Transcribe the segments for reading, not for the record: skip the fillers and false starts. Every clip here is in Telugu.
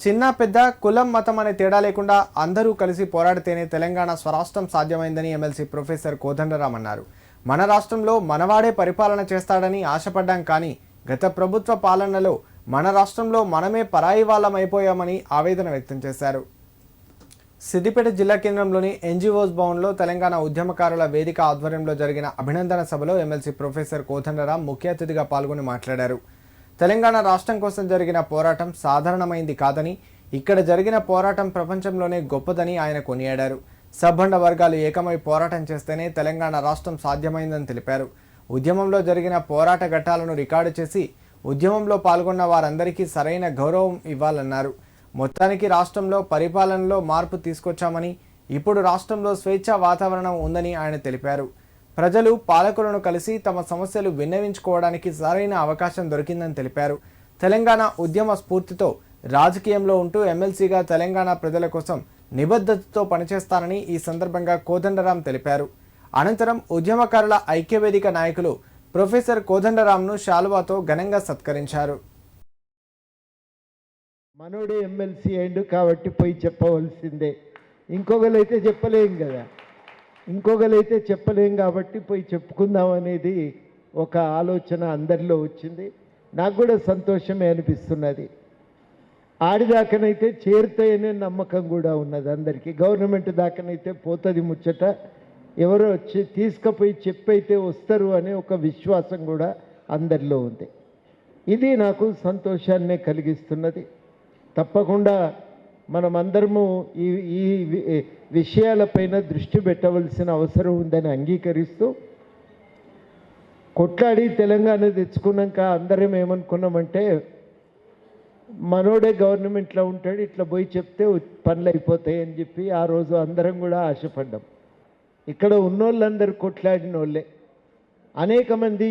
చిన్న పెద్ద కులం మతం అనే తేడా లేకుండా అందరూ కలిసి పోరాడితేనే తెలంగాణ స్వరాష్ట్రం సాధ్యమైందని ఎమ్మెల్సీ ప్రొఫెసర్ కోదండరాం అన్నారు. మన రాష్ట్రంలో మనవాడే పరిపాలన చేస్తాడని ఆశపడ్డాం, కానీ గత ప్రభుత్వ పాలనలో మన రాష్ట్రంలో మనమే పరాయి వాళ్ళం అయిపోయామని ఆవేదన వ్యక్తం చేశారు. సిద్దిపేట జిల్లా కేంద్రంలోని ఎన్జీఓస్ భవన్లో తెలంగాణ ఉద్యమకారుల వేదిక ఆధ్వర్యంలో జరిగిన అభినందన సభలో ఎమ్మెల్సీ ప్రొఫెసర్ కోదండరాం ముఖ్య అతిథిగా పాల్గొని మాట్లాడారు. తెలంగాణ రాష్ట్రం కోసం జరిగిన పోరాటం సాధారణమైంది కాదని, ఇక్కడ జరిగిన పోరాటం ప్రపంచంలోనే గొప్పదని ఆయన కొనియాడారు. సబ్బండ వర్గాలు ఏకమై పోరాటం చేస్తేనే తెలంగాణ రాష్ట్రం సాధ్యమైందని తెలిపారు. ఉద్యమంలో జరిగిన పోరాట ఘట్టాలను రికార్డు చేసి ఉద్యమంలో పాల్గొన్న వారందరికీ సరైన గౌరవం ఇవ్వాలన్నారు. మొత్తానికి రాష్ట్రంలో పరిపాలనలో మార్పు తీసుకొచ్చామని, ఇప్పుడు రాష్ట్రంలో స్వేచ్ఛా వాతావరణం ఉందని ఆయన తెలిపారు. ప్రజలు పాలకులను కలిసి తమ సమస్యలు విన్నవించుకోవడానికి సరైన అవకాశం దొరికిందని తెలిపారు. తెలంగాణ ఉద్యమ స్ఫూర్తితో రాజకీయంలో ఉంటూ ఎమ్మెల్సీగా తెలంగాణ ప్రజల కోసం నిబద్ధతతో పనిచేస్తారని ఈ సందర్భంగా కోదండరాం తెలిపారు. అనంతరం ఉద్యమకారుల ఐక్యవేదిక నాయకులు ప్రొఫెసర్ కోదండరాంను శాలువాతో ఘనంగా సత్కరించారు. మనోడే ఎమ్మెల్సీ అయిండు కాబట్టి పోయి చెప్పవలసిందే, ఇంకొకరైతే చెప్పలేం కాబట్టి పోయి చెప్పుకుందాం అనేది ఒక ఆలోచన అందరిలో వచ్చింది. నాకు కూడా సంతోషమే అనిపిస్తున్నది. ఆడిదాకనైతే చేరుతాయనే నమ్మకం కూడా ఉన్నది అందరికీ. గవర్నమెంట్ దాకనైతే పోతుంది ముచ్చట, ఎవరో వచ్చి తీసుకుపోయి చెప్పైతే వస్తారు అనే ఒక విశ్వాసం కూడా అందరిలో ఉంది. ఇది నాకు సంతోషాన్నే కలిగిస్తున్నది. తప్పకుండా మనమందరము ఈ విషయాలపైన దృష్టి పెట్టవలసిన అవసరం ఉందని అంగీకరిస్తూ, కొట్లాడి తెలంగాణ తెచ్చుకున్నాక అందరం ఏమనుకున్నామంటే మనోడే గవర్నమెంట్లో ఉంటాడు, ఇట్లా పోయి చెప్తే పనులు అయిపోతాయి అని చెప్పి ఆ రోజు అందరం కూడా ఆశపడ్డాం. ఇక్కడ ఉన్నోళ్ళందరూ కొట్లాడిన వాళ్ళే. అనేక మంది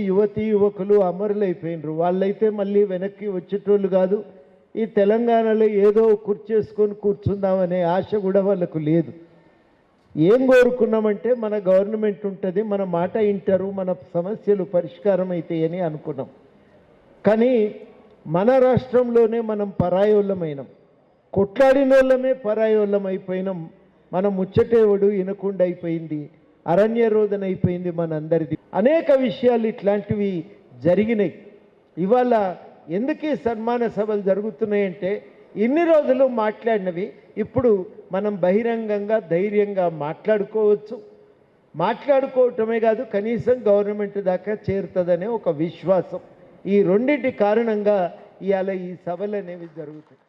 యువకులు అమరులైపోయినరు. వాళ్ళైతే మళ్ళీ వెనక్కి వచ్చేటోళ్ళు కాదు. ఈ తెలంగాణలో ఏదో కుర్చేసుకొని కూర్చుందామనే ఆశ కూడా వాళ్ళకు లేదు. ఏం కోరుకున్నామంటే మన గవర్నమెంట్ ఉంటుంది, మన మాట వింటారు, మన సమస్యలు పరిష్కారం అవుతాయని అనుకున్నాం. కానీ మన రాష్ట్రంలోనే మనం పరాయోళ్ళమైనాం, కొట్లాడిన వాళ్ళమే పరాయోళ్ళం అయిపోయినాం. మనం ముచ్చటేవుడు వినకుండా అయిపోయింది, అరణ్య రోదన అయిపోయింది మనందరిది. అనేక విషయాలు ఇట్లాంటివి జరిగినాయి. ఇవాళ ఎందుకు సన్మాన సభలు జరుగుతున్నాయంటే ఇన్ని రోజులు మాట్లాడినవి ఇప్పుడు మనం బహిరంగంగా ధైర్యంగా మాట్లాడుకోవచ్చు. మాట్లాడుకోవటమే కాదు, కనీసం గవర్నమెంట్ దాకా చేరుతుందనే ఒక విశ్వాసం. ఈ రెండింటి కారణంగా ఇవాళ ఈ సభలు అనేవి జరుగుతాయి.